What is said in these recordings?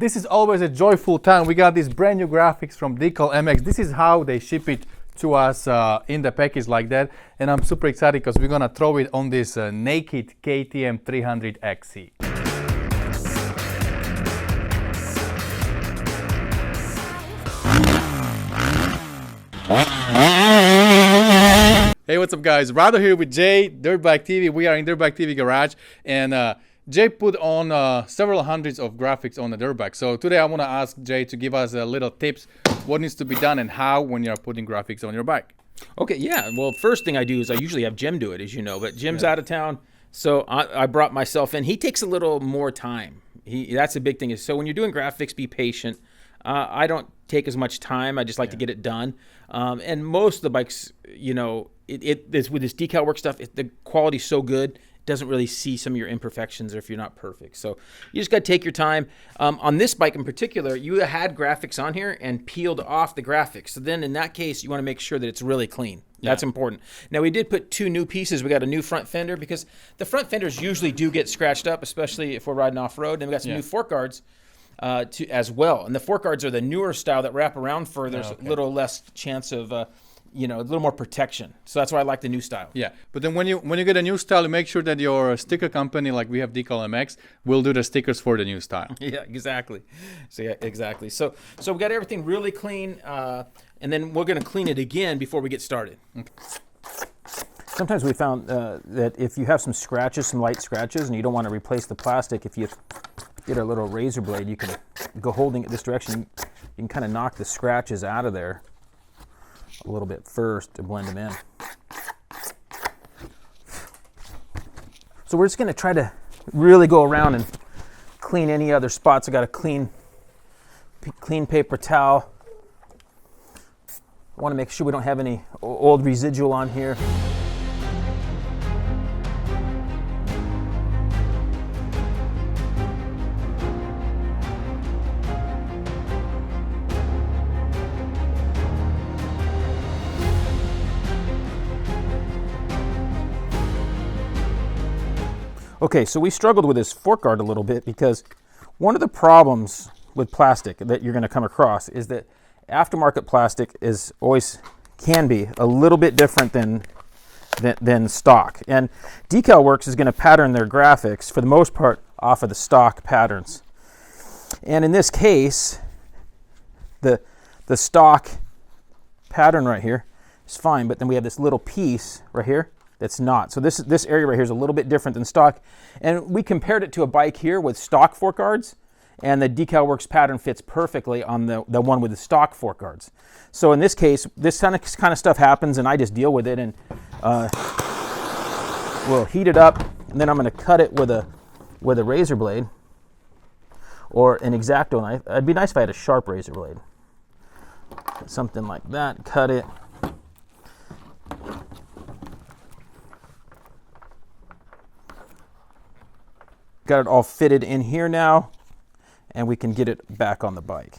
This is always a joyful time. We got these brand new graphics from Decal MX. This is how they ship it to us in the package like that. And I'm super excited because we're gonna throw it on this naked KTM 300 XC. Hey, what's up guys? Rado here with Jay, Dirtbike TV. We are in Dirtbike TV garage, and Jay put on several hundreds of graphics on the dirt bike. So today I want to ask Jay to give us a little tips what needs to be done and how when you're putting graphics on your bike. Okay, yeah. Well, first thing I do is I usually have Jim do it, as you know, but Jim's out of town, so I brought myself in. He takes a little more time. That's a big thing. So when you're doing graphics, be patient. I don't take as much time. I just like to get it done. And most of the bikes, you know, it's with this Decal Works stuff, the quality's so good, it doesn't really see some of your imperfections or if you're not perfect. So you just got to take your time. On this bike in particular, you had graphics on here and peeled off the graphics. So then in that case, you want to make sure that it's really clean. That's important. Now, we did put two new pieces. We got a new front fender because the front fenders usually do get scratched up, especially if we're riding off-road. And we got some new fork guards as well. And the fork guards are the newer style that wrap around further, so a little less chance of, you know, a little more protection. So that's why I like the new style. Yeah, but then when you get a new style, you make sure that your sticker company, like we have Decal MX, will do the stickers for the new style. Yeah, exactly. So yeah, exactly. So we got everything really clean, and then we're going to clean it again before we get started. Okay. Sometimes we found that if you have some scratches, some light scratches, and you don't want to replace the plastic, if you get a little razor blade, you can go holding it this direction. You can kind of knock the scratches out of there a little bit first to blend them in. So we're just going to try to really go around and clean any other spots. I got a clean paper towel. I want to make sure we don't have any old residual on here. Okay, so we struggled with this fork guard a little bit because one of the problems with plastic that you're going to come across is that aftermarket plastic can be a little bit different than stock. And Decal Works is going to pattern their graphics for the most part off of the stock patterns. And in this case, the stock pattern right here is fine, but then we have this little piece right here that's not. So this area right here is a little bit different than stock. And we compared it to a bike here with stock fork guards, and the Decal Works pattern fits perfectly on the one with the stock fork guards. So in this case, this kind of stuff happens, and I just deal with it, and we'll heat it up, and then I'm going to cut it with a razor blade or an X-Acto knife. It'd be nice if I had a sharp razor blade. Something like that, cut it. Got it all fitted in here now, and we can get it back on the bike.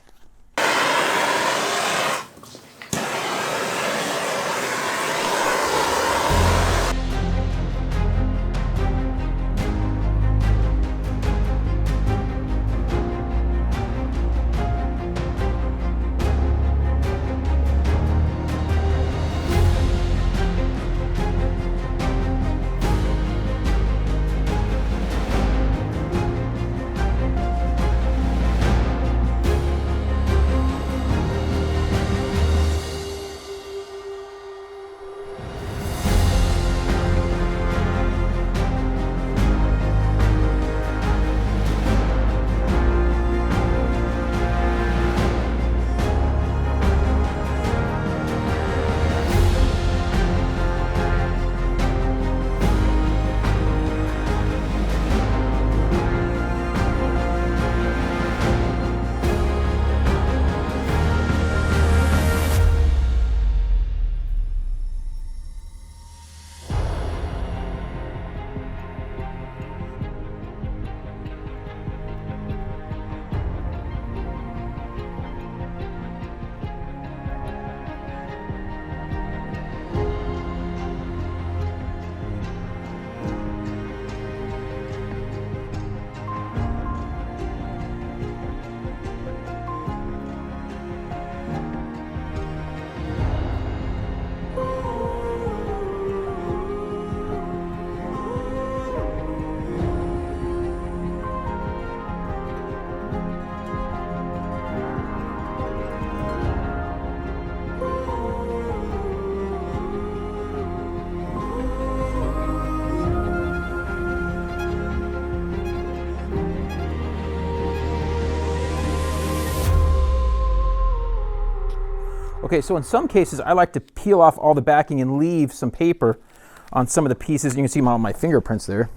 Okay, so in some cases, I like to peel off all the backing and leave some paper on some of the pieces. You can see all my fingerprints there.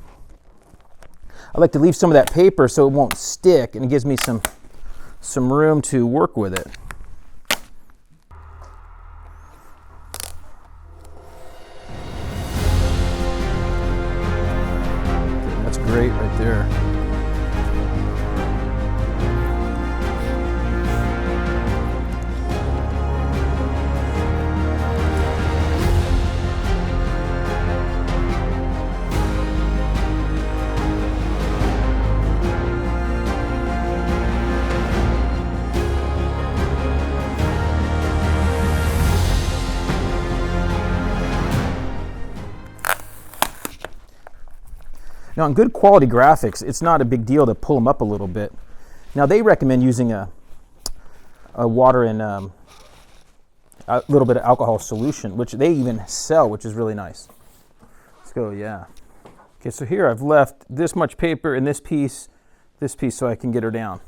I like to leave some of that paper so it won't stick, and it gives me some room to work with it. That's great right there. Now, on good quality graphics, it's not a big deal to pull them up a little bit. Now, they recommend using a water and a little bit of alcohol solution, which they even sell, which is really nice. Let's go, yeah. Okay, so here I've left this much paper and this piece, so I can get her down.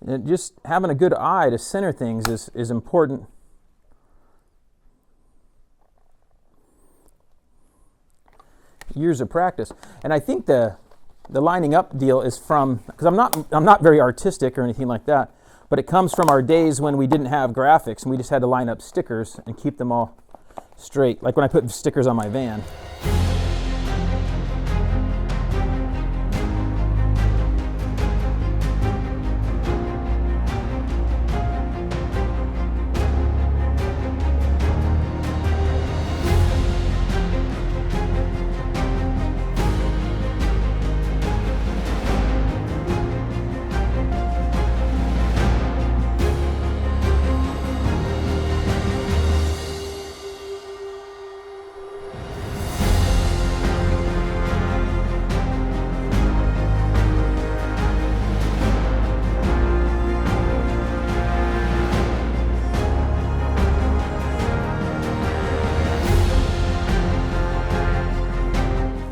And just having a good eye to center things is important. Years of practice, and I think the lining up deal is from, because I'm not very artistic or anything like that, but it comes from our days when we didn't have graphics and we just had to line up stickers and keep them all straight, like when I put stickers on my van.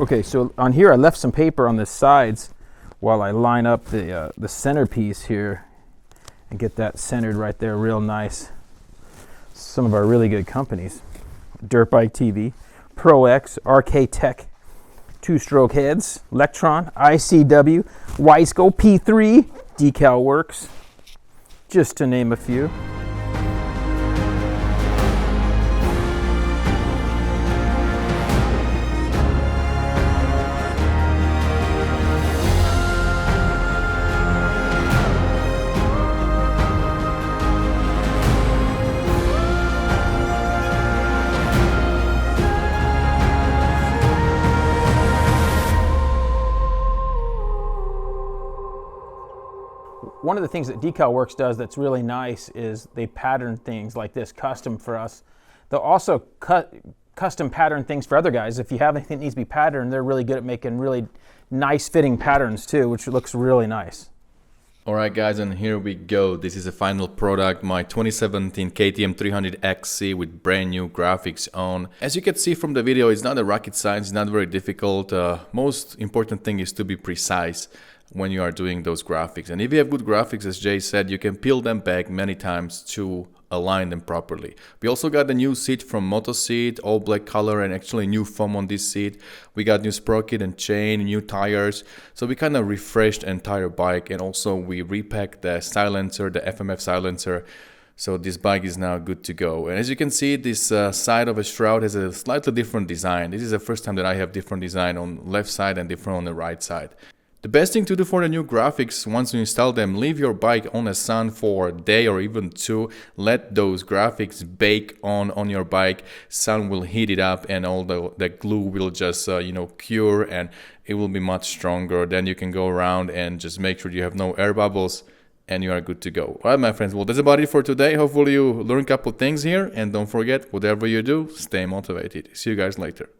Okay, so on here I left some paper on the sides while I line up the centerpiece here and get that centered right there real nice. Some of our really good companies: Dirt Bike TV, Pro X, RK Tech, two-stroke heads, Lectron, ICW, Wiseco P3, Decal Works, just to name a few. One of the things that Decal Works does that's really nice is they pattern things like this custom for us. They'll also custom pattern things for other guys. If you have anything that needs to be patterned, they're really good at making really nice fitting patterns too, which looks really nice. Alright guys, and here we go. This is a final product, my 2017 KTM 300 XC with brand new graphics on. As you can see from the video, it's not a rocket science, it's not very difficult. Most important thing is to be precise when you are doing those graphics. And if you have good graphics, as Jay said, you can peel them back many times to align them properly. We also got the new seat from Moto Seat, all black color, and actually new foam on this seat. We got new sprocket and chain, new tires. So we kind of refreshed the entire bike, and also we repacked the silencer, the FMF silencer. So this bike is now good to go. And as you can see, this side of a shroud has a slightly different design. This is the first time that I have different design on left side and different on the right side. The best thing to do for the new graphics, once you install them, leave your bike on the sun for a day or even two. Let those graphics bake on your bike. Sun will heat it up, and all the glue will just cure, and it will be much stronger. Then you can go around and just make sure you have no air bubbles, and you are good to go. Alright my friends, well that's about it for today. Hopefully you learned a couple things here, and don't forget, whatever you do, stay motivated. See you guys later.